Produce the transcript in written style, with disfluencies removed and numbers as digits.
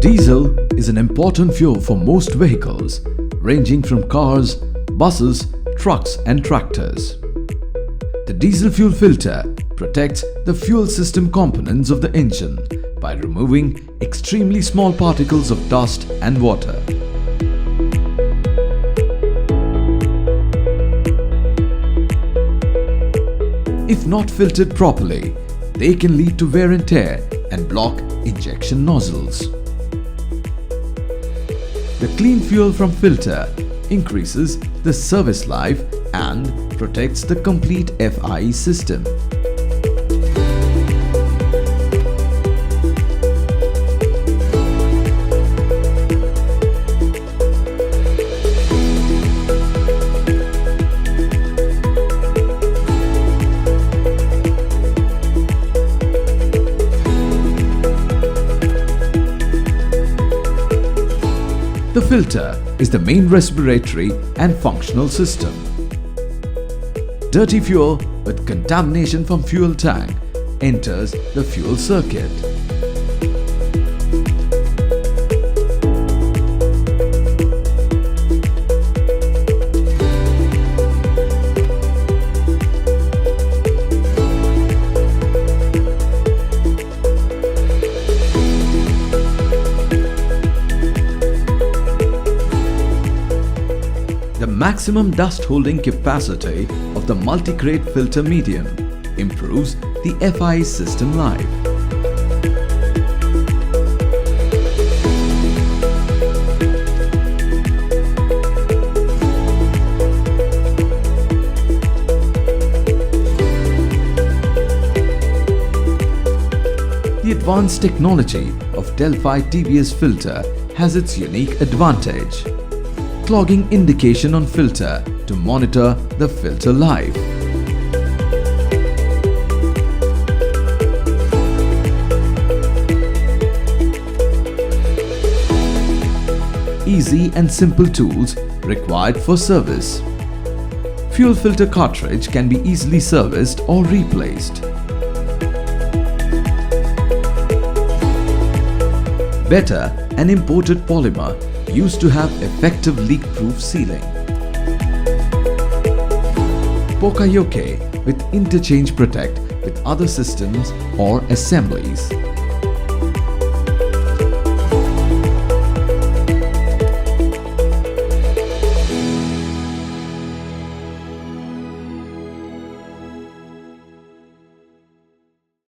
Diesel is an important fuel for most vehicles, ranging from cars, buses, trucks and tractors. The diesel fuel filter protects the fuel system components of the engine by removing extremely small particles of dust and water. If not filtered properly, they can lead to wear and tear and block injection nozzles. The clean fuel from filter increases the service life and protects the complete FIE system. The filter is the main respiratory and functional system. Dirty fuel with contamination from fuel tank enters the fuel circuit. The maximum dust holding capacity of the multi-crate filter medium improves the FIE system life. The advanced technology of Delphi TVS filter has its unique advantage: clogging indication on filter to monitor the filter life. Easy and simple tools required for service. Fuel filter cartridge can be easily serviced or replaced. Better, an imported polymer used to have effective leak-proof sealing. Poka yoke with interchange protect with other systems or assemblies.